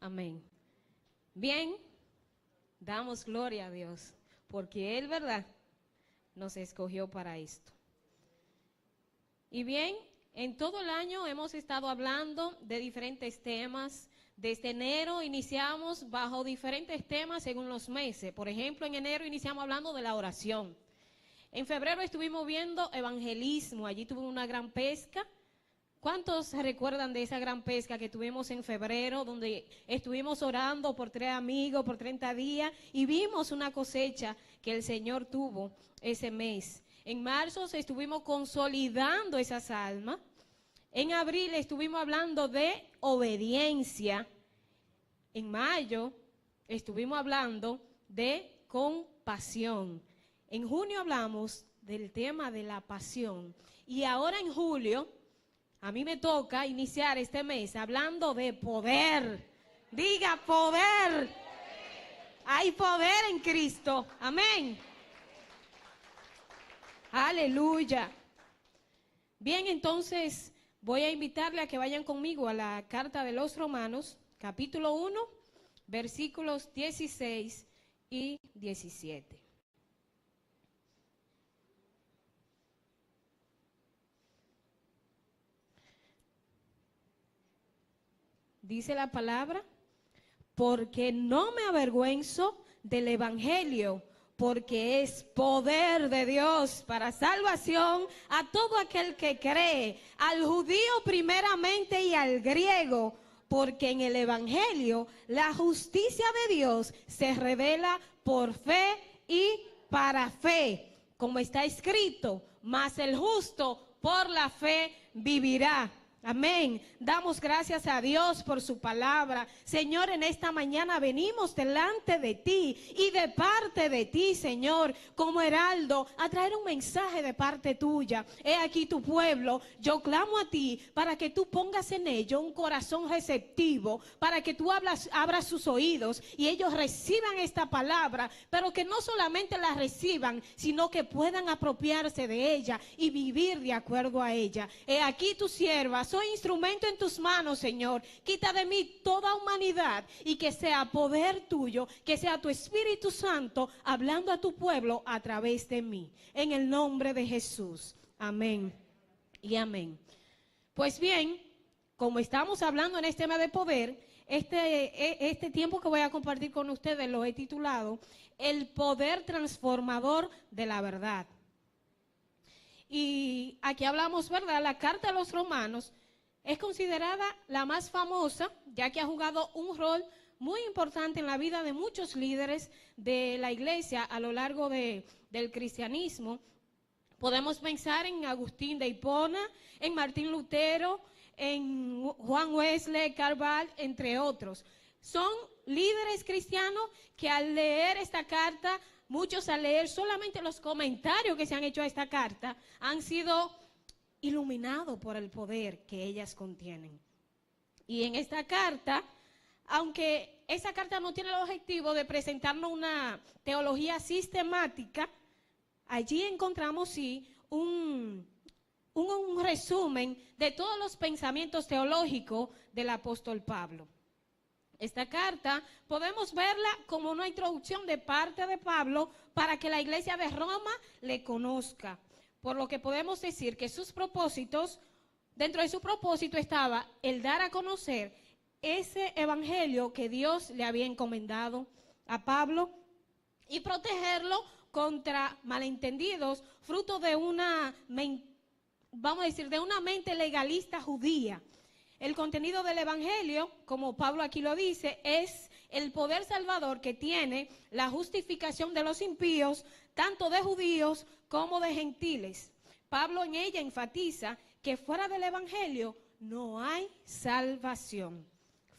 Amén. Bien, damos gloria a Dios, porque Él, ¿verdad?, nos escogió para esto. Y bien, en todo el año hemos estado hablando de diferentes temas. Desde enero iniciamos bajo diferentes temas según los meses. Por ejemplo, en enero iniciamos hablando de la oración. En febrero estuvimos viendo evangelismo, allí tuvimos una gran pesca. ¿Cuántos se recuerdan de esa gran pesca que tuvimos en febrero, donde estuvimos orando por 3 amigos, por 30 días, y vimos una cosecha que el Señor tuvo ese mes? En marzo estuvimos consolidando esas almas. En abril estuvimos hablando de obediencia. En mayo estuvimos hablando de compasión. En junio hablamos del tema de la pasión. Y ahora en julio, a mí me toca iniciar este mes hablando de poder. Diga poder. Hay poder en Cristo. Amén. Aleluya. Bien, entonces voy a invitarle a que vayan conmigo a la carta de los Romanos, capítulo 1, versículos 16 y 17. Dice la palabra: porque no me avergüenzo del evangelio, porque es poder de Dios para salvación a todo aquel que cree, al judío primeramente y al griego, porque en el evangelio la justicia de Dios se revela por fe y para fe, como está escrito: mas el justo por la fe vivirá. Amén. Damos gracias a Dios por su palabra. Señor, en esta mañana venimos delante de ti y de parte de ti, Señor, como heraldo, a traer un mensaje de parte tuya. He aquí tu pueblo. Yo clamo a ti para que tú pongas en ello un corazón receptivo, para que tú abras sus oídos y ellos reciban esta palabra, pero que no solamente la reciban, sino que puedan apropiarse de ella y vivir de acuerdo a ella. He aquí tu sierva, soy instrumento en tus manos, Señor. Quita de mí toda humanidad y que sea poder tuyo, que sea tu Espíritu Santo hablando a tu pueblo a través de mí. En el nombre de Jesús. Amén y amén. Pues bien, como estamos hablando en este tema de poder, este tiempo que voy a compartir con ustedes lo he titulado El poder transformador de la verdad. Y aquí hablamos, ¿verdad? La carta a los Romanos es considerada la más famosa, ya que ha jugado un rol muy importante en la vida de muchos líderes de la iglesia a lo largo del cristianismo. Podemos pensar en Agustín de Hipona, en Martín Lutero, en Juan Wesley, Calvin, entre otros. Son líderes cristianos que al leer esta carta, muchos al leer solamente los comentarios que se han hecho a esta carta, han sido iluminado por el poder que ellas contienen. Y en esta carta, aunque esa carta no tiene el objetivo de presentarnos una teología sistemática, allí encontramos sí un resumen de todos los pensamientos teológicos del apóstol Pablo. Esta carta podemos verla como una introducción de parte de Pablo para que la iglesia de Roma le conozca. Por lo que podemos decir que sus propósitos, dentro de su propósito estaba el dar a conocer ese evangelio que Dios le había encomendado a Pablo y protegerlo contra malentendidos, fruto de de una mente legalista judía. El contenido del evangelio, como Pablo aquí lo dice, es el poder salvador que tiene la justificación de los impíos, tanto de judíos como de gentiles. Pablo en ella enfatiza que fuera del evangelio no hay salvación.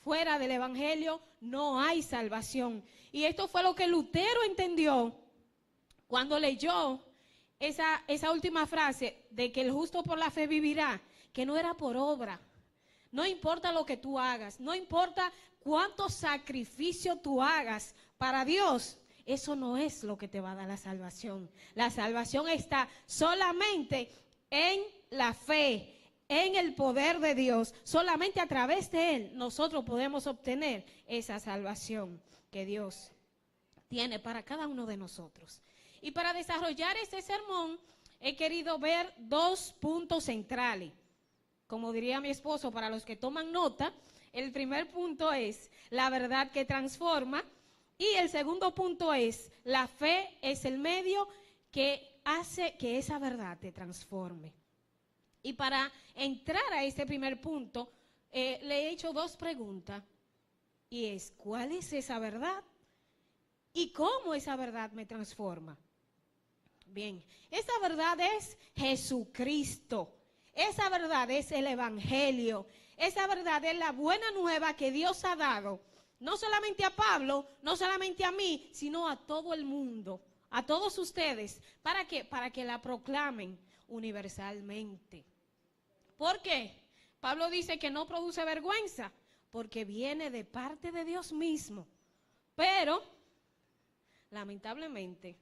Fuera del evangelio no hay salvación. Y esto fue lo que Lutero entendió cuando leyó esa última frase de que el justo por la fe vivirá, que no era por obra. No importa lo que tú hagas, no importa cuánto sacrificio tú hagas para Dios, eso no es lo que te va a dar la salvación. La salvación está solamente en la fe, en el poder de Dios. Solamente a través de Él nosotros podemos obtener esa salvación que Dios tiene para cada uno de nosotros. Y para desarrollar este sermón he querido ver 2 puntos centrales. Como diría mi esposo, para los que toman nota, el primer punto es la verdad que transforma y el segundo punto es la fe es el medio que hace que esa verdad te transforme. Y para entrar a este primer punto, le he hecho 2 preguntas y es, ¿cuál es esa verdad? ¿Y cómo esa verdad me transforma? Bien, esa verdad es Jesucristo. Esa verdad es el Evangelio. Esa verdad es la buena nueva que Dios ha dado, no solamente a Pablo, no solamente a mí, sino a todo el mundo, a todos ustedes. ¿Para qué? Para que la proclamen universalmente. ¿Por qué? Pablo dice que no produce vergüenza, porque viene de parte de Dios mismo. Pero, lamentablemente,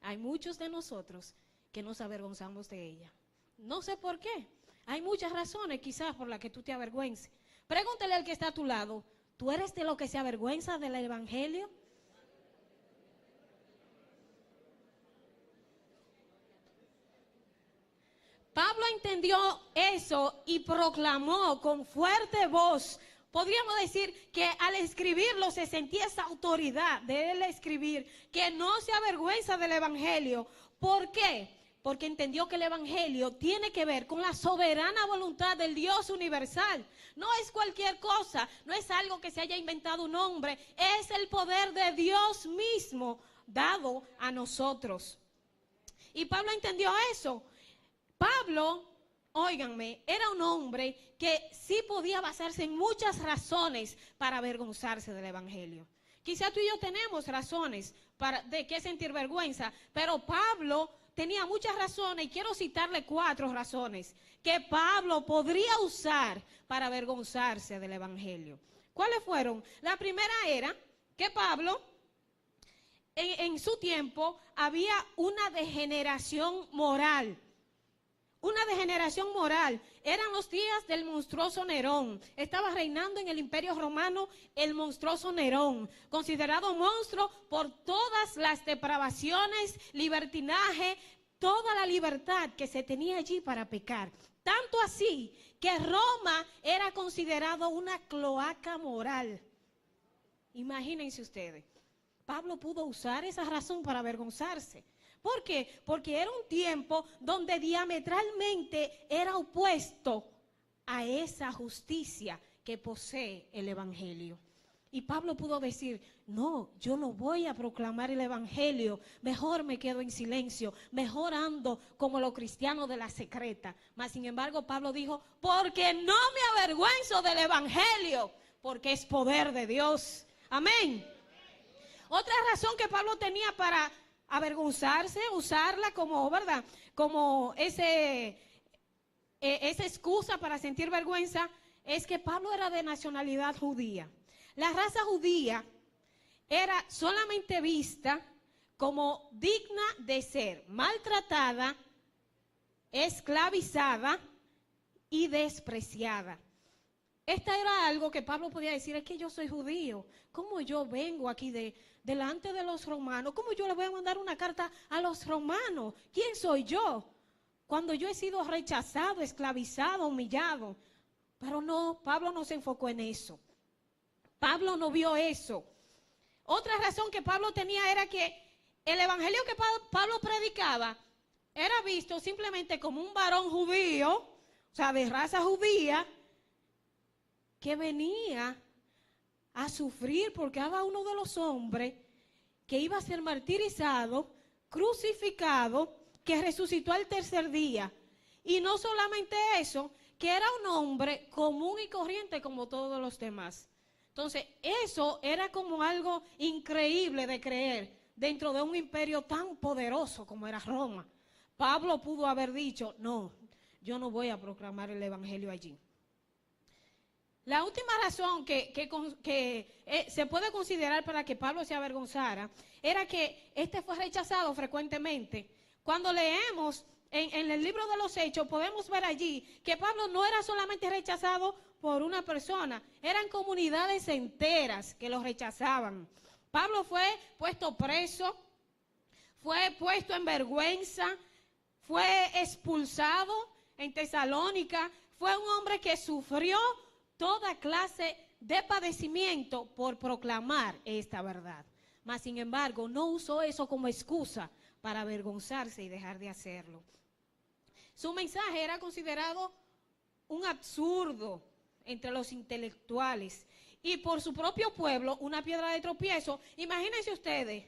hay muchos de nosotros que nos avergonzamos de ella. No sé por qué. Hay muchas razones quizás por las que tú te avergüences. Pregúntale al que está a tu lado, ¿tú eres de los que se avergüenza del Evangelio? Pablo entendió eso y proclamó con fuerte voz. Podríamos decir que al escribirlo se sentía esa autoridad de él escribir, que no se avergüenza del Evangelio. ¿Por qué? Porque entendió que el Evangelio tiene que ver con la soberana voluntad del Dios universal. No es cualquier cosa, no es algo que se haya inventado un hombre, es el poder de Dios mismo dado a nosotros. Y Pablo entendió eso. Pablo, óiganme, era un hombre que sí podía basarse en muchas razones para avergonzarse del Evangelio. Quizá tú y yo tenemos razones de qué sentir vergüenza, pero Pablo tenía muchas razones y quiero citarle 4 razones que Pablo podría usar para avergonzarse del Evangelio. ¿Cuáles fueron? La primera era que Pablo, en su tiempo, había una degeneración moral. Una degeneración moral. Eran los días del monstruoso Nerón. Estaba reinando en el Imperio Romano el monstruoso Nerón, considerado monstruo por todas las depravaciones, libertinaje, toda la libertad que se tenía allí para pecar. Tanto así que Roma era considerado una cloaca moral. Imagínense ustedes. Pablo pudo usar esa razón para avergonzarse. ¿Por qué? Porque era un tiempo donde diametralmente era opuesto a esa justicia que posee el Evangelio. Y Pablo pudo decir, no, yo no voy a proclamar el Evangelio, mejor me quedo en silencio, mejor ando como los cristianos de la secreta. Mas sin embargo Pablo dijo, porque no me avergüenzo del Evangelio, porque es poder de Dios. Amén. Otra razón que Pablo tenía para avergonzarse, usarla como, ¿verdad? Como esa excusa para sentir vergüenza, es que Pablo era de nacionalidad judía. La raza judía era solamente vista como digna de ser maltratada, esclavizada y despreciada. Esta era algo que Pablo podía decir, es que yo soy judío, ¿cómo yo vengo aquí delante de los romanos? ¿Cómo yo le voy a mandar una carta a los romanos? ¿Quién soy yo? Cuando yo he sido rechazado, esclavizado, humillado. Pero no, Pablo no se enfocó en eso. Pablo no vio eso. Otra razón que Pablo tenía era que el evangelio que Pablo predicaba era visto simplemente como un varón judío, o sea, de raza judía, que venía a sufrir por cada uno de los hombres, que iba a ser martirizado, crucificado, que resucitó al tercer día. Y no solamente eso, que era un hombre común y corriente como todos los demás. Entonces, eso era como algo increíble de creer dentro de un imperio tan poderoso como era Roma. Pablo pudo haber dicho, no, yo no voy a proclamar el evangelio allí. La última razón que se puede considerar para que Pablo se avergonzara era que este fue rechazado frecuentemente. Cuando leemos en el libro de los Hechos, podemos ver allí que Pablo no era solamente rechazado por una persona, eran comunidades enteras que lo rechazaban. Pablo fue puesto preso, fue puesto en vergüenza, fue expulsado en Tesalónica, fue un hombre que sufrió toda clase de padecimiento por proclamar esta verdad. Mas, sin embargo, no usó eso como excusa para avergonzarse y dejar de hacerlo. Su mensaje era considerado un absurdo entre los intelectuales y por su propio pueblo una piedra de tropiezo. Imagínense ustedes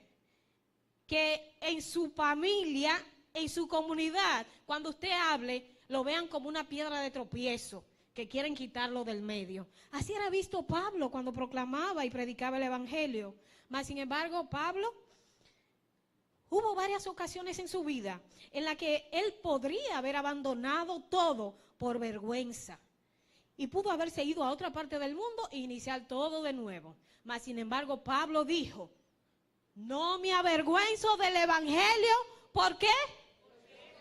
que en su familia, en su comunidad, cuando usted hable, lo vean como una piedra de tropiezo, que quieren quitarlo del medio. Así era visto Pablo cuando proclamaba y predicaba el evangelio. Mas, sin embargo, Pablo, hubo varias ocasiones en su vida en las que él podría haber abandonado todo por vergüenza. Y pudo haberse ido a otra parte del mundo e iniciar todo de nuevo. Mas, sin embargo, Pablo dijo, no me avergüenzo del evangelio. ¿Por qué?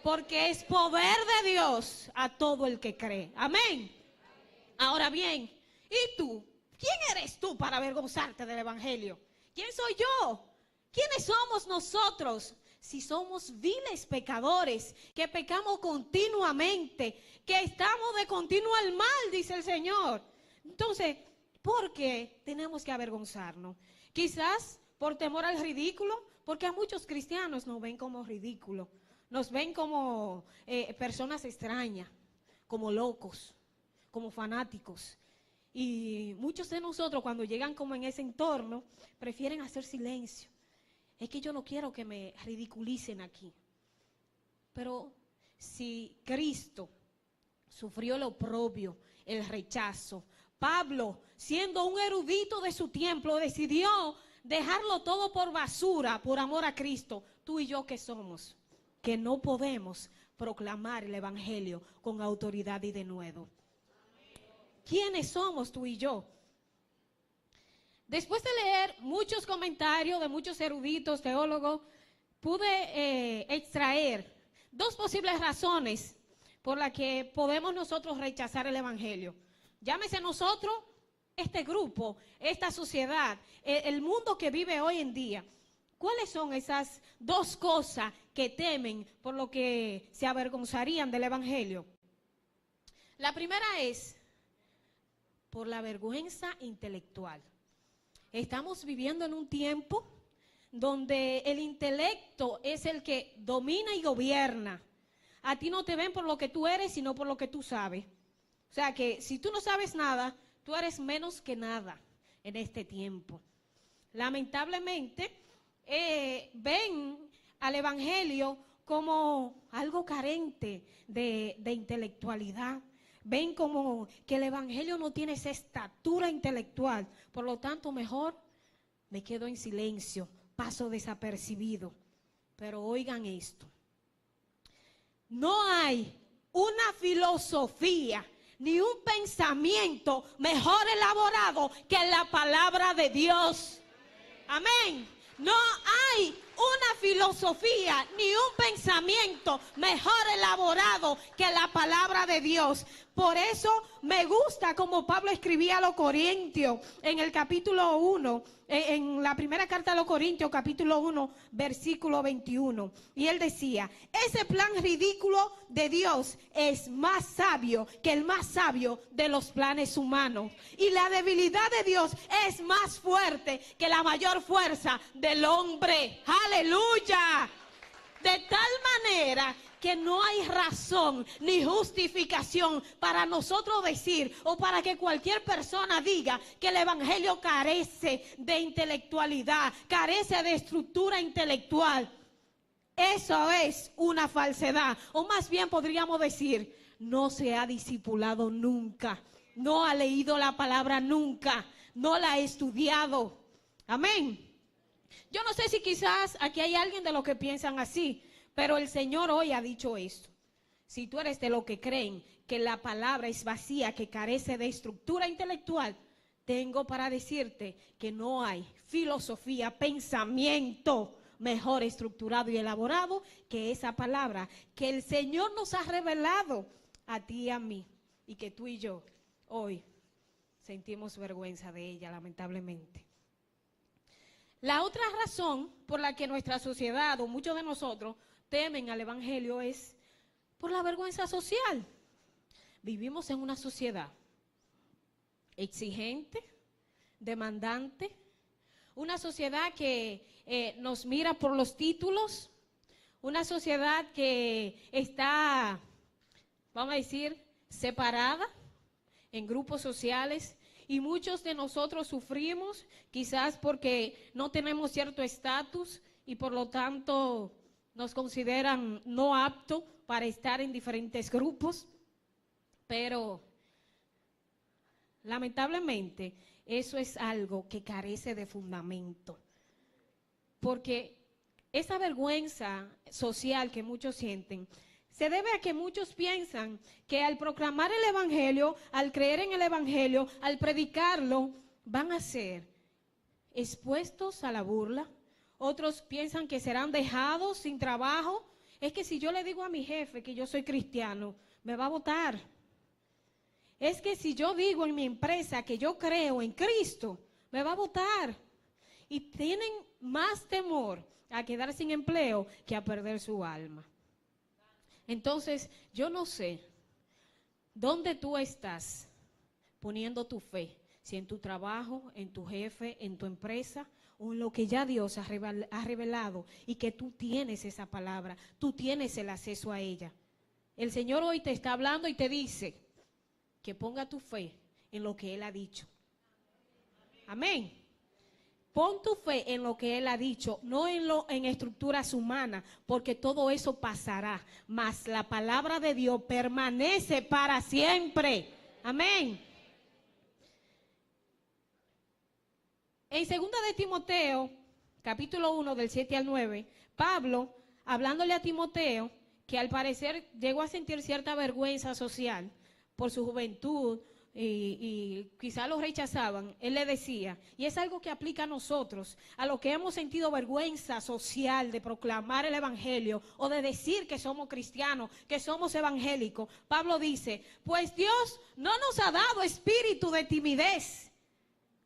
Porque es poder de Dios a todo el que cree. Amén. Ahora bien, ¿y tú? ¿Quién eres tú para avergonzarte del evangelio? ¿Quién soy yo? ¿Quiénes somos nosotros? Si somos viles pecadores, que pecamos continuamente, que estamos de continuo al mal, dice el Señor. Entonces, ¿por qué tenemos que avergonzarnos? Quizás por temor al ridículo, porque a muchos cristianos nos ven como ridículos, nos ven como personas extrañas, como locos, como fanáticos. Y muchos de nosotros cuando llegan como en ese entorno, prefieren hacer silencio. Es que yo no quiero que me ridiculicen aquí. Pero si Cristo sufrió el oprobio, el rechazo, Pablo, siendo un erudito de su tiempo, decidió dejarlo todo por basura, por amor a Cristo. Tú y yo, ¿qué somos? Que no podemos proclamar el evangelio con autoridad y denuedo. ¿Quiénes somos tú y yo? Después de leer muchos comentarios de muchos eruditos, teólogos, pude extraer dos posibles razones por las que podemos nosotros rechazar el evangelio. Llámese nosotros, este grupo, esta sociedad, el mundo que vive hoy en día. ¿Cuáles son esas dos cosas que temen por lo que se avergonzarían del evangelio? La primera es por la vergüenza intelectual. Estamos viviendo en un tiempo donde el intelecto es el que domina y gobierna. A ti no te ven por lo que tú eres, sino por lo que tú sabes. O sea que si tú no sabes nada, tú eres menos que nada en este tiempo. Lamentablemente, ven al evangelio como algo carente de intelectualidad. Ven como que el evangelio no tiene esa estatura intelectual. Por lo tanto, mejor me quedo en silencio, paso desapercibido. Pero oigan esto. No hay una filosofía ni un pensamiento mejor elaborado que la palabra de Dios. Amén. No hay una filosofía ni un pensamiento mejor elaborado que la palabra de Dios. Por eso me gusta como Pablo escribía a los Corintios en el capítulo 1, en la primera carta a los Corintios, capítulo 1, versículo 21. Y él decía, ese plan ridículo de Dios es más sabio que el más sabio de los planes humanos. Y la debilidad de Dios es más fuerte que la mayor fuerza del hombre. ¡Aleluya! De tal manera que no hay razón ni justificación para nosotros decir o para que cualquier persona diga que el evangelio carece de intelectualidad, carece de estructura intelectual. Eso es una falsedad, o más bien podríamos decir, no se ha discipulado nunca, no ha leído la palabra nunca, no la ha estudiado. Amén. Yo no sé si quizás aquí hay alguien de los que piensan así, pero el Señor hoy ha dicho esto. Si tú eres de los que creen que la palabra es vacía, que carece de estructura intelectual, tengo para decirte que no hay filosofía, pensamiento mejor estructurado y elaborado que esa palabra que el Señor nos ha revelado a ti y a mí, y que tú y yo hoy sentimos vergüenza de ella, lamentablemente. La otra razón por la que nuestra sociedad o muchos de nosotros temen al evangelio es por la vergüenza social. Vivimos en una sociedad exigente, demandante, una sociedad que nos mira por los títulos, una sociedad que está, vamos a decir, separada en grupos sociales, y muchos de nosotros sufrimos quizás porque no tenemos cierto estatus y por lo tanto nos consideran no aptos para estar en diferentes grupos, pero lamentablemente eso es algo que carece de fundamento, porque esa vergüenza social que muchos sienten se debe a que muchos piensan que al proclamar el evangelio, al creer en el evangelio, al predicarlo, van a ser expuestos a la burla. Otros piensan que serán dejados sin trabajo. Es que si yo le digo a mi jefe que yo soy cristiano, me va a votar. Es que si yo digo en mi empresa que yo creo en Cristo, me va a votar. Y tienen más temor a quedar sin empleo que a perder su alma. Entonces, yo no sé dónde tú estás poniendo tu fe, si en tu trabajo, en tu jefe, en tu empresa, o en lo que ya Dios ha revelado y que tú tienes esa palabra, tú tienes el acceso a ella. El Señor hoy te está hablando y te dice que ponga tu fe en lo que Él ha dicho. Amén. Pon tu fe en lo que Él ha dicho, no en estructuras humanas, porque todo eso pasará, mas la palabra de Dios permanece para siempre. Amén. En 2 de Timoteo, capítulo 1, del 7 al 9, Pablo, hablándole a Timoteo, que al parecer llegó a sentir cierta vergüenza social por su juventud, y quizá los rechazaban, él le decía, y es algo que aplica a nosotros, a los que hemos sentido vergüenza social de proclamar el evangelio o de decir que somos cristianos, que somos evangélicos. Pablo dice, pues Dios no nos ha dado espíritu de timidez,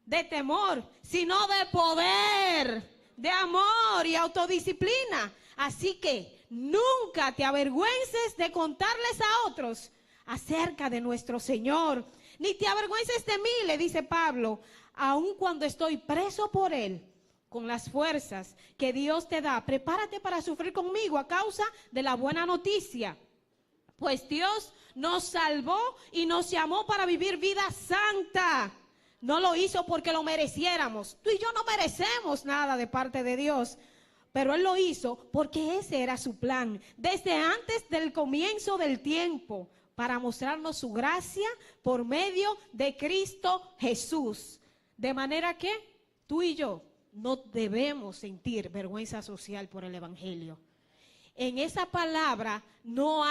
de temor, sino de poder, de amor y autodisciplina. Así que nunca te avergüences de contarles a otros acerca de nuestro Señor, ni te avergüences de mí, le dice Pablo, aun cuando estoy preso por Él, con las fuerzas que Dios te da. Prepárate para sufrir conmigo a causa de la buena noticia. Pues Dios nos salvó y nos llamó para vivir vida santa. No lo hizo porque lo mereciéramos. Tú y yo no merecemos nada de parte de Dios, pero Él lo hizo porque ese era su plan, desde antes del comienzo del tiempo, para mostrarnos su gracia por medio de Cristo Jesús. De manera que tú y yo no debemos sentir vergüenza social por el evangelio. En esa palabra no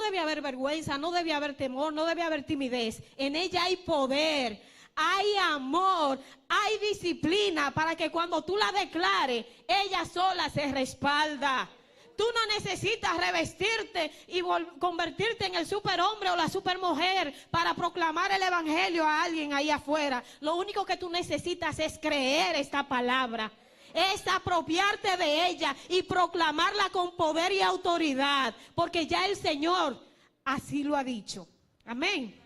debe haber vergüenza, no debe haber temor, no debe haber timidez. En ella hay poder, hay amor, hay disciplina para que cuando tú la declares, ella sola se respalda. Tú no necesitas revestirte y convertirte en el superhombre o la supermujer para proclamar el evangelio a alguien ahí afuera. Lo único que tú necesitas es creer esta palabra, es apropiarte de ella y proclamarla con poder y autoridad, porque ya el Señor así lo ha dicho. Amén.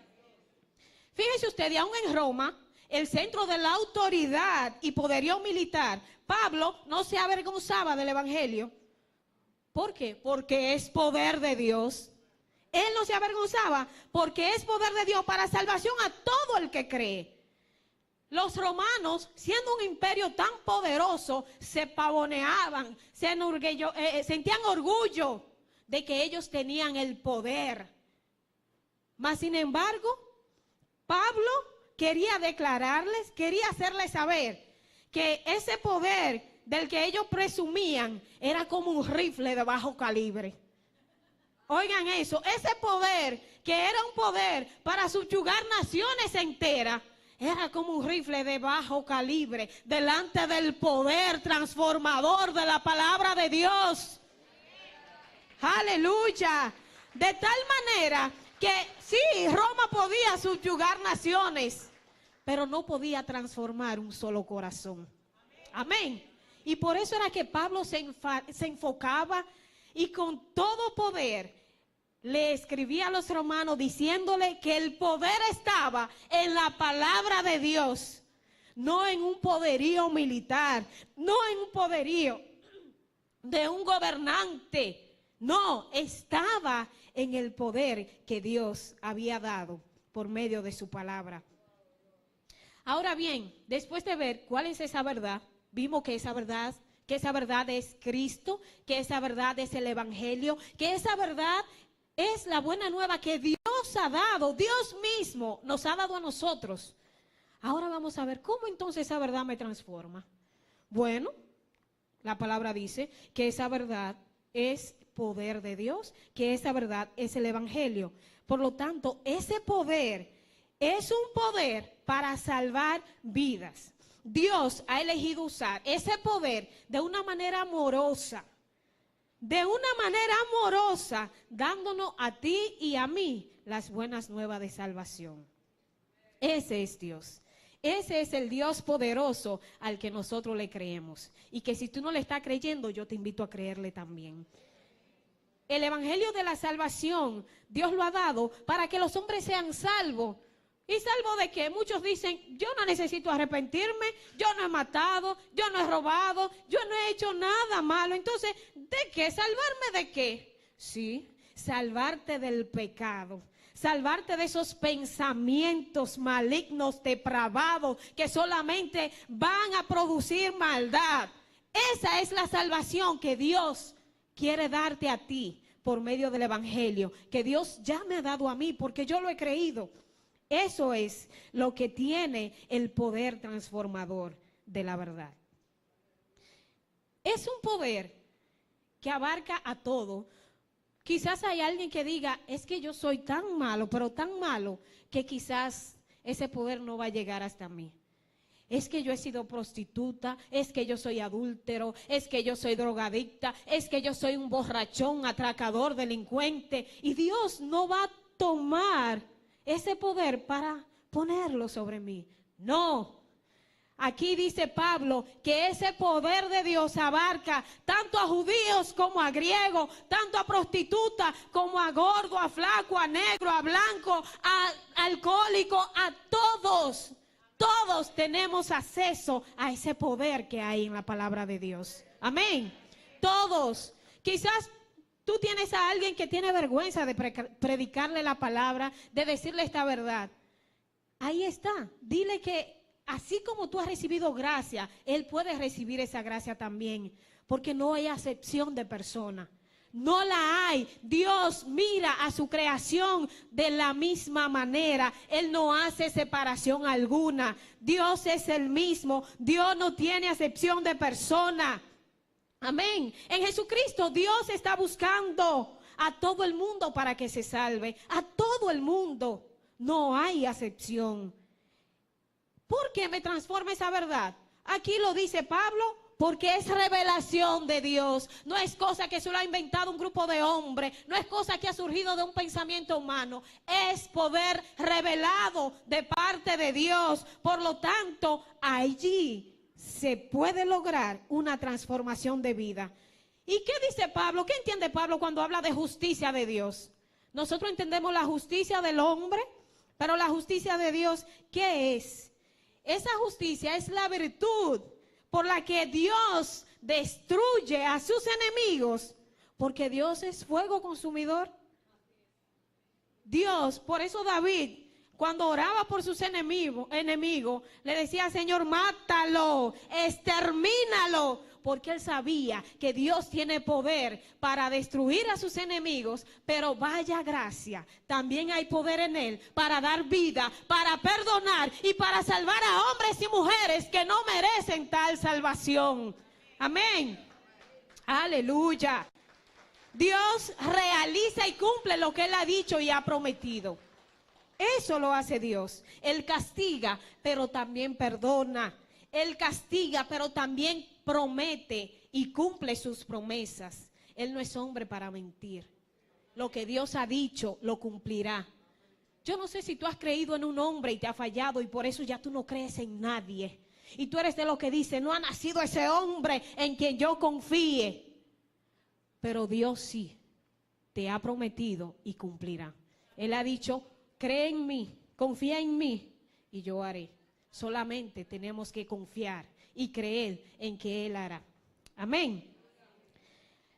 Fíjese usted, y aún en Roma, el centro de la autoridad y poderío militar, Pablo no se avergonzaba del evangelio. ¿Por qué? Porque es poder de Dios. Él no se avergonzaba porque es poder de Dios para salvación a todo el que cree. Los romanos, siendo un imperio tan poderoso, se pavoneaban, sentían orgullo de que ellos tenían el poder. Mas, sin embargo, Pablo quería declararles, quería hacerles saber que ese poder del que ellos presumían era como un rifle de bajo calibre. Oigan eso, ese poder que era un poder para subyugar naciones enteras, era como un rifle de bajo calibre delante del poder transformador de la palabra de Dios. Aleluya. De tal manera que sí, Roma podía subyugar naciones, pero no podía transformar un solo corazón. Amén. Y por eso era que Pablo se enfocaba y con todo poder le escribía a los romanos diciéndole que el poder estaba en la palabra de Dios, no en un poderío militar, no en un poderío de un gobernante, no, estaba en el poder que Dios había dado por medio de su palabra. Ahora bien, después de ver cuál es esa verdad, vimos que esa verdad es Cristo, que esa verdad es el Evangelio, que esa verdad es la buena nueva que Dios ha dado, Dios mismo nos ha dado a nosotros. Ahora vamos a ver cómo entonces esa verdad me transforma. Bueno, la palabra dice que esa verdad es poder de Dios, que esa verdad es el Evangelio. Por lo tanto, ese poder es un poder para salvar vidas. Dios ha elegido usar ese poder de una manera amorosa. Dándonos a ti y a mí las buenas nuevas de salvación. Ese es Dios. Ese es el Dios poderoso al que nosotros le creemos. Y que si tú no le estás creyendo, yo te invito a creerle también. El evangelio de la salvación, Dios lo ha dado para que los hombres sean salvos. ¿Y salvo de qué? Muchos dicen, yo no necesito arrepentirme, yo no he matado, yo no he robado, yo no he hecho nada malo. Entonces, ¿de qué? ¿Salvarme de qué? Sí, salvarte del pecado, salvarte de esos pensamientos malignos, depravados, que solamente van a producir maldad. Esa es la salvación que Dios quiere darte a ti por medio del evangelio, que Dios ya me ha dado a mí porque yo lo he creído. Eso es lo que tiene el poder transformador de la verdad. Es un poder que abarca a todo. Quizás hay alguien que diga, es que yo soy tan malo, pero tan malo, que quizás ese poder no va a llegar hasta mí. Es que yo he sido prostituta, es que yo soy adúltero, es que yo soy drogadicta, es que yo soy un borrachón, atracador, delincuente. Y Dios no va a tomar ese poder para ponerlo sobre mí. No. Aquí dice Pablo que ese poder de Dios abarca tanto a judíos como a griegos, tanto a prostitutas como a gordo, a flaco, a negro, a blanco, a alcohólico, a todos. Todos tenemos acceso a ese poder que hay en la palabra de Dios. Amén. Todos. Quizás tú tienes a alguien que tiene vergüenza de predicarle la palabra, de decirle esta verdad. Ahí está. Dile que así como tú has recibido gracia, él puede recibir esa gracia también. Porque no hay acepción de persona. No la hay. Dios mira a su creación de la misma manera. Él no hace separación alguna. Dios es el mismo. Dios no tiene acepción de persona. Amén. En Jesucristo Dios está buscando a todo el mundo para que se salve. A todo el mundo. No hay acepción. ¿Por qué me transforma esa verdad? Aquí lo dice Pablo. Porque es revelación de Dios. No es cosa que se lo ha inventado un grupo de hombres. No es cosa que ha surgido de un pensamiento humano. Es poder revelado de parte de Dios. Por lo tanto, allí se puede lograr una transformación de vida. ¿Y qué dice Pablo? ¿Qué entiende Pablo cuando habla de justicia de Dios? Nosotros entendemos la justicia del hombre, pero la justicia de Dios, ¿qué es? Esa justicia es la virtud por la que Dios destruye a sus enemigos, porque Dios es fuego consumidor. Dios, por eso David, cuando oraba por sus enemigos, le decía, Señor, mátalo, extermínalo, porque él sabía que Dios tiene poder para destruir a sus enemigos, pero vaya gracia, también hay poder en él para dar vida, para perdonar y para salvar a hombres y mujeres que no merecen tal salvación. Amén. Aleluya. Dios realiza y cumple lo que él ha dicho y ha prometido. Eso lo hace Dios. Él castiga, pero también perdona. Él castiga, pero también promete y cumple sus promesas. Él no es hombre para mentir. Lo que Dios ha dicho, lo cumplirá. Yo no sé si tú has creído en un hombre y te ha fallado y por eso ya tú no crees en nadie. Y tú eres de los que dice, no ha nacido ese hombre en quien yo confíe. Pero Dios sí te ha prometido y cumplirá. Él ha dicho, cree en mí, confía en mí y yo haré. Solamente tenemos que confiar y creer en que Él hará. Amén.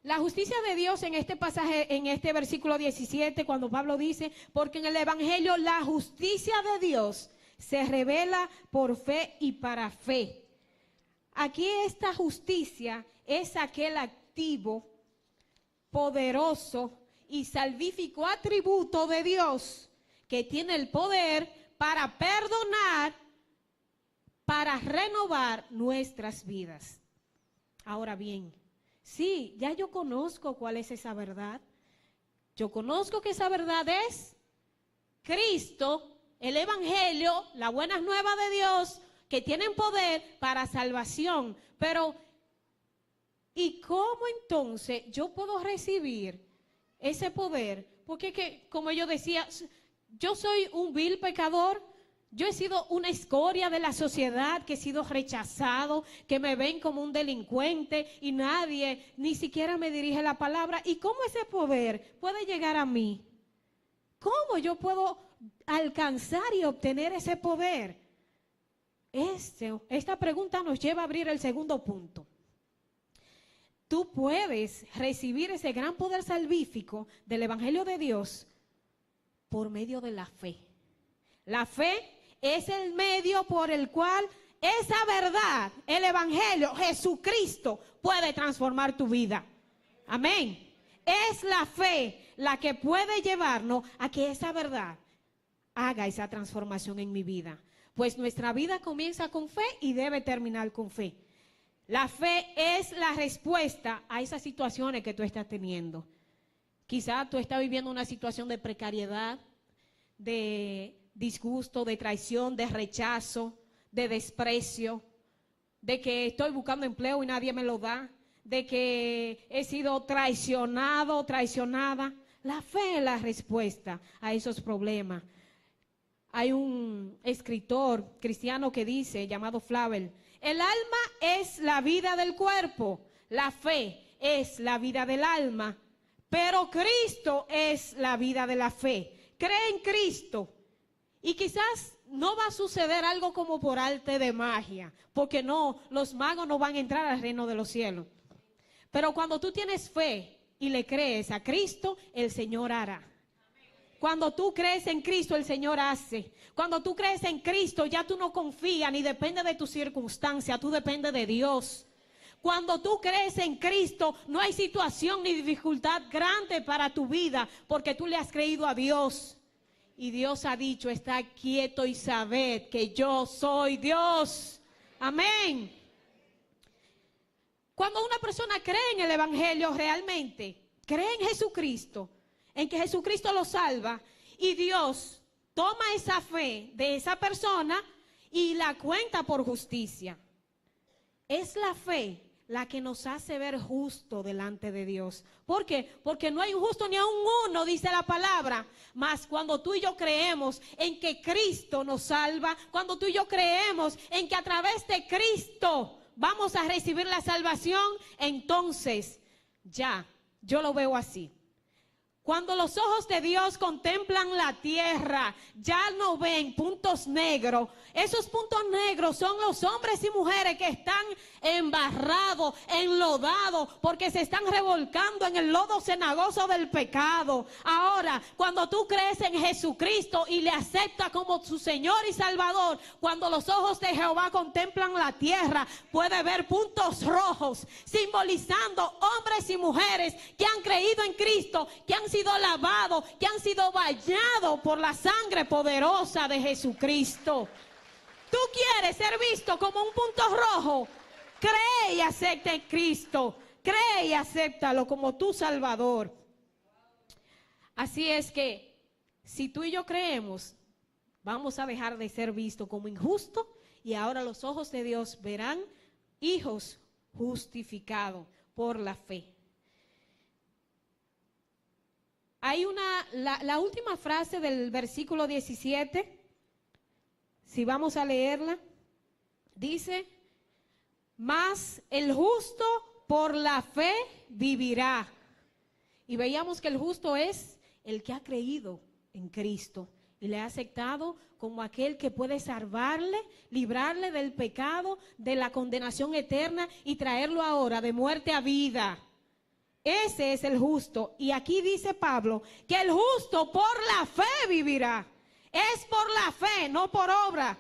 La justicia de Dios en este pasaje, en este versículo 17, cuando Pablo dice, porque en el Evangelio la justicia de Dios se revela por fe y para fe. Aquí esta justicia es aquel activo, poderoso y salvífico atributo de Dios que tiene el poder para perdonar, para renovar nuestras vidas. Ahora bien, sí, ya yo conozco cuál es esa verdad. Yo conozco que esa verdad es Cristo, el Evangelio, las buenas nuevas de Dios, que tienen poder para salvación. Pero, ¿y cómo entonces yo puedo recibir ese poder? Porque como yo decía, yo soy un vil pecador. Yo he sido una escoria de la sociedad, que he sido rechazado, que me ven como un delincuente y nadie ni siquiera me dirige la palabra. ¿Y cómo ese poder puede llegar a mí? ¿Cómo yo puedo alcanzar y obtener ese poder? Esta pregunta nos lleva a abrir el segundo punto. Tú puedes recibir ese gran poder salvífico del Evangelio de Dios por medio de la fe. La fe es el medio por el cual esa verdad, el Evangelio, Jesucristo, puede transformar tu vida. Amén. Es la fe la que puede llevarnos a que esa verdad haga esa transformación en mi vida. Pues nuestra vida comienza con fe y debe terminar con fe. La fe es la respuesta a esas situaciones que tú estás teniendo. Quizá tú estás viviendo una situación de precariedad, de disgusto, de traición, de rechazo, de desprecio, de que estoy buscando empleo y nadie me lo da, de que he sido traicionado, traicionada. La fe es la respuesta a esos problemas. Hay un escritor cristiano que dice, llamado Flavel, el alma es la vida del cuerpo, la fe es la vida del alma, pero Cristo es la vida de la fe. Cree en Cristo. Y quizás no va a suceder algo como por arte de magia, porque no, los magos no van a entrar al reino de los cielos. Pero cuando tú tienes fe y le crees a Cristo, el Señor hará. Cuando tú crees en Cristo, el Señor hace. Cuando tú crees en Cristo, ya tú no confías ni depende de tu circunstancia, tú dependes de Dios. Cuando tú crees en Cristo, no hay situación ni dificultad grande para tu vida, porque tú le has creído a Dios. Y Dios ha dicho, está quieto y sabed que yo soy Dios. Amén. Cuando una persona cree en el Evangelio realmente, cree en Jesucristo, en que Jesucristo lo salva, y Dios toma esa fe de esa persona y la cuenta por justicia. Es la fe la que nos hace ver justo delante de Dios. ¿Por qué? Porque no hay un justo ni aun uno, dice la palabra. Mas cuando tú y yo creemos en que Cristo nos salva, cuando tú y yo creemos en que a través de Cristo vamos a recibir la salvación, entonces ya, yo lo veo así. Cuando los ojos de Dios contemplan la tierra, ya no ven puntos negros. Esos puntos negros son los hombres y mujeres que están embarrados, enlodados, porque se están revolcando en el lodo cenagoso del pecado. Ahora, cuando tú crees en Jesucristo y le aceptas como su Señor y Salvador, cuando los ojos de Jehová contemplan la tierra, puede ver puntos rojos, simbolizando hombres y mujeres que han creído en Cristo, que han sido lavados, que han sido bañados por la sangre poderosa de Jesucristo. Tú quieres ser visto como un punto rojo. Cree y acepta en Cristo. Cree y acéptalo como tu Salvador. Así es que si tú y yo creemos, Vamos a dejar de ser vistos como injustos y ahora los ojos de Dios verán hijos justificados por la fe. Hay la última frase del versículo 17, si vamos a leerla, dice: mas el justo por la fe vivirá. Y veíamos que el justo es el que ha creído en Cristo y le ha aceptado como aquel que puede salvarle, librarle del pecado, de la condenación eterna y traerlo ahora de muerte a vida. Ese es el justo. Y aquí dice Pablo que el justo por la fe vivirá. Es por la fe, no por obra.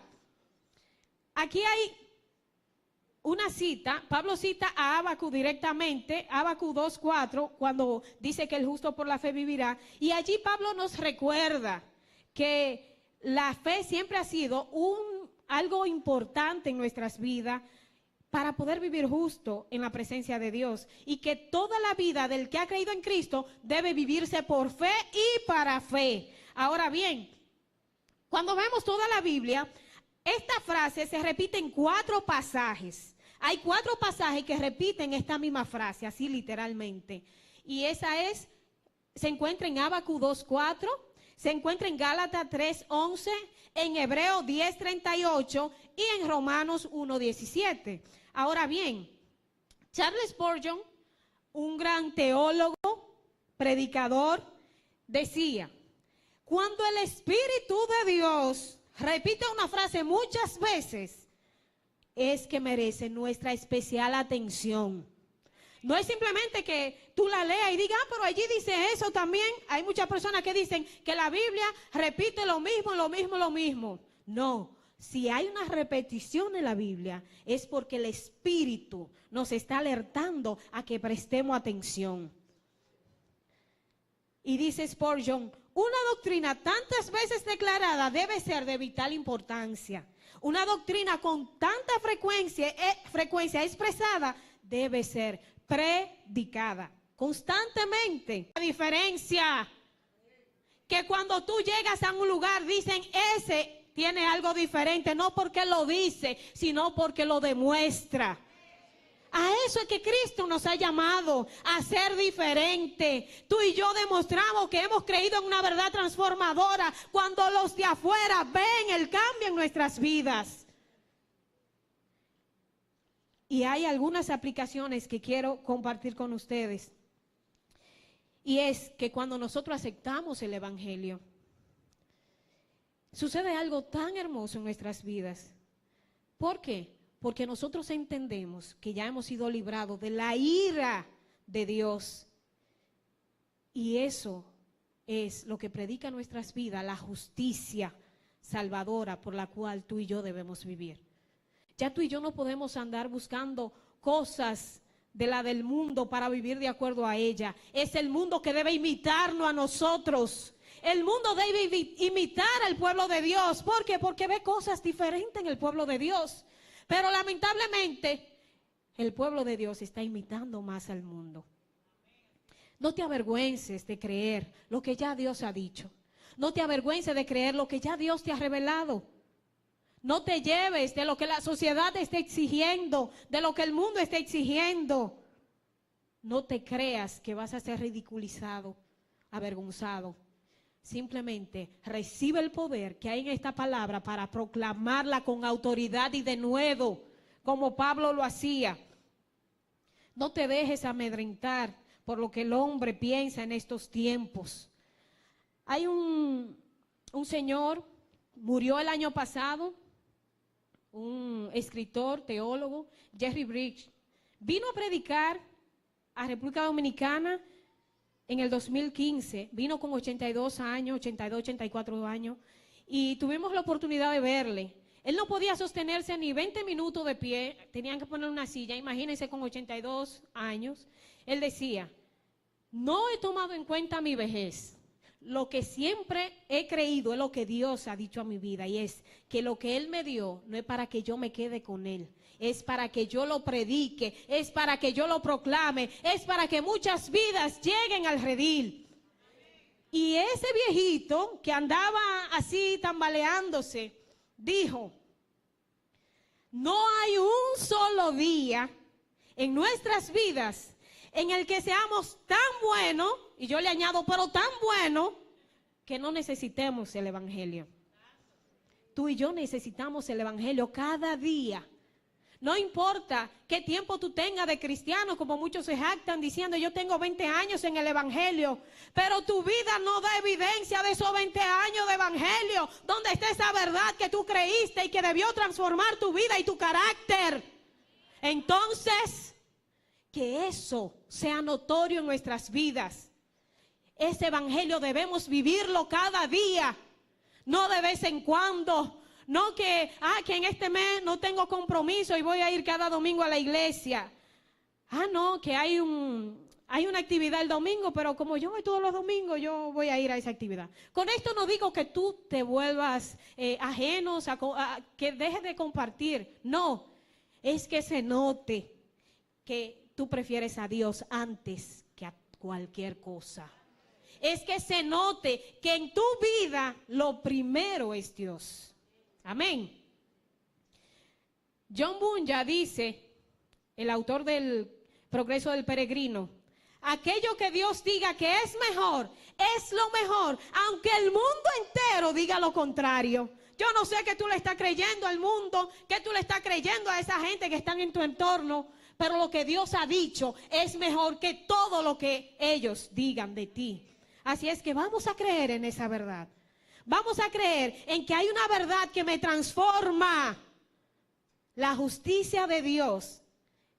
Aquí hay una cita, Pablo cita a Habacuc directamente, Habacuc 2:4, cuando dice que el justo por la fe vivirá. Y allí Pablo nos recuerda que la fe siempre ha sido algo importante en nuestras vidas para poder vivir justo en la presencia de Dios. Y que toda la vida del que ha creído en Cristo debe vivirse por fe y para fe. Ahora bien, cuando vemos toda la Biblia, esta frase se repite en 4 pasajes. Hay 4 pasajes que repiten esta misma frase, así literalmente. Y se encuentra en Habacuc 2:4, se encuentra en Gálatas 3:11, en Hebreos 10:38 y en Romanos 1:17. Ahora bien, Charles Spurgeon, un gran teólogo, predicador, decía: cuando el Espíritu de Dios repite una frase muchas veces, es que merece nuestra especial atención. No es simplemente que tú la leas y digas, pero allí dice eso también. Hay muchas personas que dicen que la Biblia repite lo mismo, lo mismo, lo mismo. No, si hay una repetición en la Biblia, es porque el Espíritu nos está alertando a que prestemos atención. Y dice Spurgeon: una doctrina tantas veces declarada debe ser de vital importancia. Una doctrina con tanta frecuencia expresada debe ser predicada constantemente. La diferencia que cuando tú llegas a un lugar dicen, ese tiene algo diferente, no porque lo dice, sino porque lo demuestra. A eso es que Cristo nos ha llamado, a ser diferente. Tú y yo demostramos que hemos creído en una verdad transformadora cuando los de afuera ven el cambio en nuestras vidas. Y hay algunas aplicaciones que quiero compartir con ustedes. Y es que cuando nosotros aceptamos el Evangelio, sucede algo tan hermoso en nuestras vidas. ¿Por qué? Porque nosotros entendemos que ya hemos sido librados de la ira de Dios. Y eso es lo que predica en nuestras vidas, la justicia salvadora por la cual tú y yo debemos vivir. Ya tú y yo no podemos andar buscando cosas de la del mundo para vivir de acuerdo a ella. Es el mundo que debe imitarnos a nosotros. El mundo debe imitar al pueblo de Dios. ¿Por qué? Porque ve cosas diferentes en el pueblo de Dios. Pero lamentablemente, el pueblo de Dios está imitando más al mundo. No te avergüences de creer lo que ya Dios ha dicho. No te avergüences de creer lo que ya Dios te ha revelado. No te lleves de lo que la sociedad te está exigiendo, de lo que el mundo está exigiendo. No te creas que vas a ser ridiculizado, avergonzado. Simplemente recibe el poder que hay en esta palabra para proclamarla con autoridad y de nuevo, como Pablo lo hacía. No te dejes amedrentar por lo que el hombre piensa en estos tiempos. Hay un señor, murió el año pasado, un escritor, teólogo, Jerry Bridges. Vino a predicar a República Dominicana en el 2015, vino con 82 años, 82, 84 años, y tuvimos la oportunidad de verle. Él no podía sostenerse ni 20 minutos de pie, tenían que poner una silla, imagínense con 82 años. Él decía, no he tomado en cuenta mi vejez. Lo que siempre he creído es lo que Dios ha dicho a mi vida, y es que lo que Él me dio no es para que yo me quede con Él. Es para que yo lo predique, es para que yo lo proclame, es para que muchas vidas lleguen al redil. Y ese viejito que andaba así tambaleándose, dijo: no hay un solo día en nuestras vidas en el que seamos tan buenos, y yo le añado, pero tan buenos, que no necesitemos el evangelio. Tú y yo necesitamos el evangelio cada día. No importa qué tiempo tú tengas de cristiano, como muchos se jactan diciendo: yo tengo 20 años en el evangelio, pero tu vida no da evidencia de esos 20 años de evangelio, donde está esa verdad que tú creíste y que debió transformar tu vida y tu carácter. Entonces, que eso sea notorio en nuestras vidas. Ese evangelio debemos vivirlo cada día, no de vez en cuando. No que en este mes no tengo compromiso y voy a ir cada domingo a la iglesia. No, que hay una actividad el domingo, pero como yo voy todos los domingos, yo voy a ir a esa actividad. Con esto no digo que tú te vuelvas ajenos, que dejes de compartir. No, es que se note que tú prefieres a Dios antes que a cualquier cosa. Es que se note que en tu vida lo primero es Dios. Amén. John Bunyan dice, el autor del Progreso del Peregrino: aquello que Dios diga que es mejor, es lo mejor, aunque el mundo entero diga lo contrario. Yo no sé qué tú le estás creyendo al mundo, qué tú le estás creyendo a esa gente que están en tu entorno, pero lo que Dios ha dicho es mejor que todo lo que ellos digan de ti. Así es que vamos a creer en esa verdad. Vamos a creer en que hay una verdad que me transforma. La justicia de Dios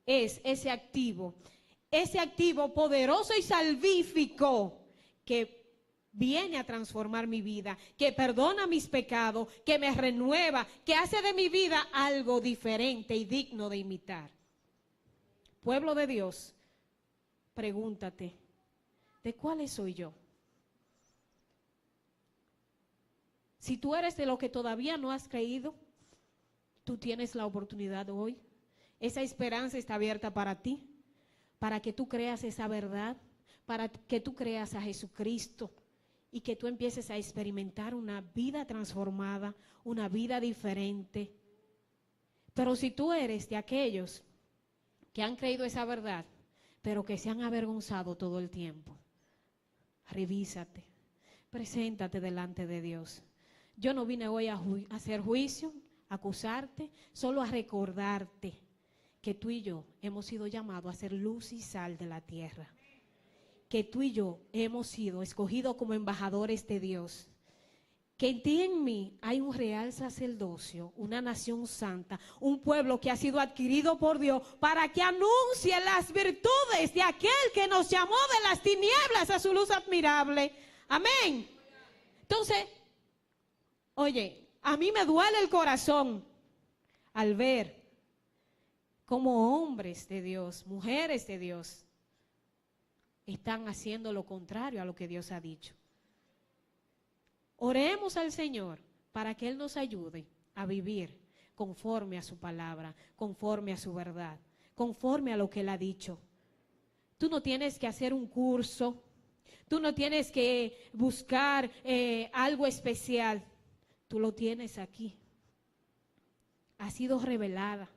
es ese activo poderoso y salvífico que viene a transformar mi vida, que perdona mis pecados, que me renueva, que hace de mi vida algo diferente y digno de imitar. Pueblo de Dios, pregúntate: ¿de cuáles soy yo? Si tú eres de lo que todavía no has creído, tú tienes la oportunidad hoy. Esa esperanza está abierta para ti, para que tú creas esa verdad, para que tú creas a Jesucristo y que tú empieces a experimentar una vida transformada, una vida diferente. Pero si tú eres de aquellos que han creído esa verdad, pero que se han avergonzado todo el tiempo, revísate, preséntate delante de Dios. Yo no vine hoy a hacer juicio, a acusarte, solo a recordarte que tú y yo hemos sido llamados a ser luz y sal de la tierra. Que tú y yo hemos sido escogidos como embajadores de Dios. Que en ti y en mí hay un real sacerdocio, una nación santa, un pueblo que ha sido adquirido por Dios para que anuncie las virtudes de aquel que nos llamó de las tinieblas a su luz admirable. Amén. Entonces, oye, a mí me duele el corazón al ver cómo hombres de Dios, mujeres de Dios, están haciendo lo contrario a lo que Dios ha dicho. Oremos al Señor para que Él nos ayude a vivir conforme a su palabra, conforme a su verdad, conforme a lo que Él ha dicho. Tú no tienes que hacer un curso, tú no tienes que buscar algo especial. Tú lo tienes aquí. Ha sido revelada.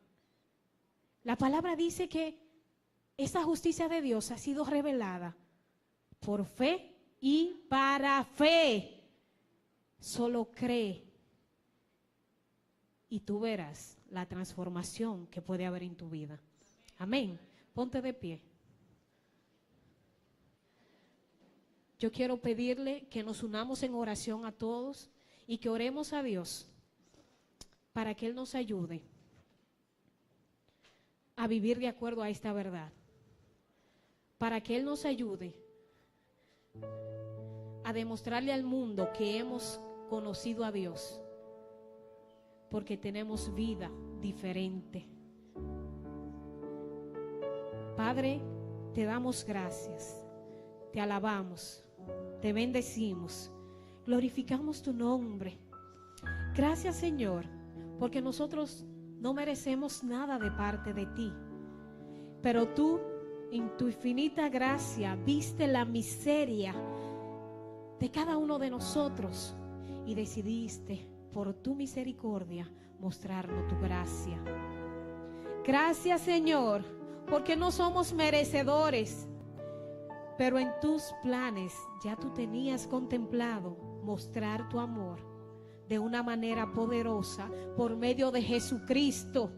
La palabra dice que esa justicia de Dios ha sido revelada por fe y para fe. Solo cree y tú verás la transformación que puede haber en tu vida. Amén. Ponte de pie. Yo quiero pedirle que nos unamos en oración a todos y que oremos a Dios para que Él nos ayude a vivir de acuerdo a esta verdad, para que Él nos ayude a demostrarle al mundo que hemos conocido a Dios, porque tenemos vida diferente. Padre, te damos gracias, te alabamos, te bendecimos, glorificamos tu nombre. Gracias, Señor, porque nosotros no merecemos nada de parte de ti, pero tú, en tu infinita gracia, viste la miseria de cada uno de nosotros y decidiste por tu misericordia mostrarnos tu gracia. Gracias, Señor, porque no somos merecedores, pero en tus planes ya tú tenías contemplado mostrar tu amor de una manera poderosa por medio de Jesucristo.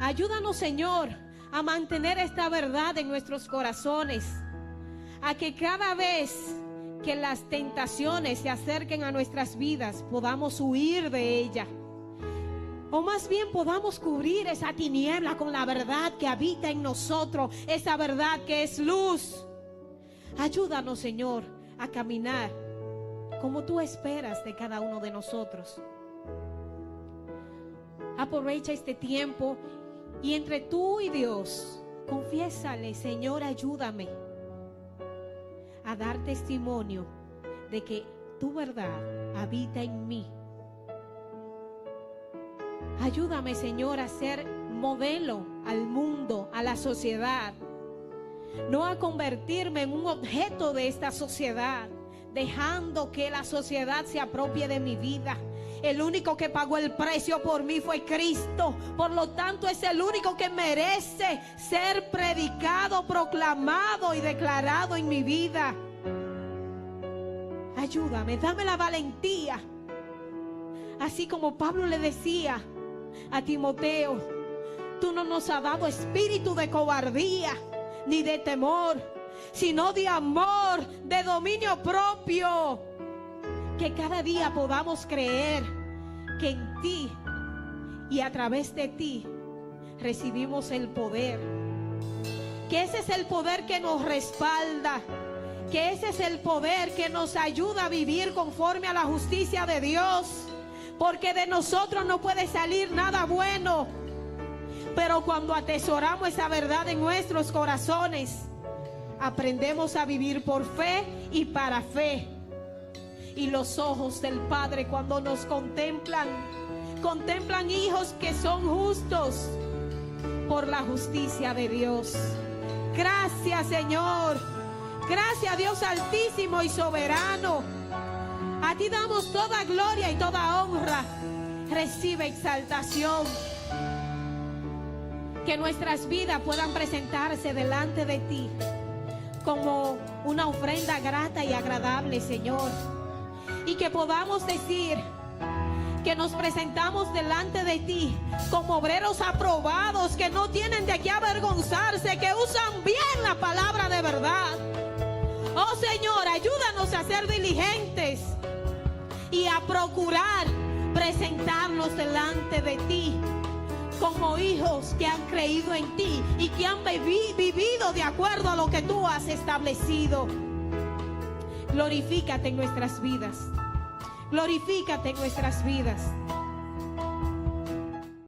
Ayúdanos, Señor, a mantener esta verdad en nuestros corazones, a que cada vez que las tentaciones se acerquen a nuestras vidas podamos huir de ella, o más bien podamos cubrir esa tiniebla con la verdad que habita en nosotros, esa verdad que es luz. Ayúdanos, Señor, a caminar como tú esperas de cada uno de nosotros. Aprovecha este tiempo y entre tú y Dios, confiésale: Señor, ayúdame a dar testimonio de que tu verdad habita en mí. Ayúdame, Señor, a ser modelo al mundo, a la sociedad, no a convertirme en un objeto de esta sociedad, dejando que la sociedad se apropie de mi vida. El único que pagó el precio por mí fue Cristo. Por lo tanto, es el único que merece ser predicado, proclamado y declarado en mi vida. Ayúdame, dame la valentía. Así como Pablo le decía a Timoteo: tú no nos has dado espíritu de cobardía ni de temor, sino de amor, de dominio propio. Que cada día podamos creer que en ti y a través de ti recibimos el poder. Que ese es el poder que nos respalda. Que ese es el poder que nos ayuda a vivir conforme a la justicia de Dios. Porque de nosotros no puede salir nada bueno. Pero cuando atesoramos esa verdad en nuestros corazones, aprendemos a vivir por fe y para fe. Y los ojos del Padre, cuando nos contemplan, contemplan hijos que son justos por la justicia de Dios. Gracias, Señor. Gracias, Dios altísimo y soberano. A ti damos toda gloria y toda honra. Recibe exaltación. Que nuestras vidas puedan presentarse delante de ti como una ofrenda grata y agradable, Señor. Y que podamos decir que nos presentamos delante de ti como obreros aprobados, que no tienen de qué avergonzarse, que usan bien la palabra de verdad. Oh, Señor, ayúdanos a ser diligentes y a procurar presentarnos delante de ti como hijos que han creído en ti y que han vivido de acuerdo a lo que tú has establecido. Glorifícate en nuestras vidas. Glorifícate en nuestras vidas.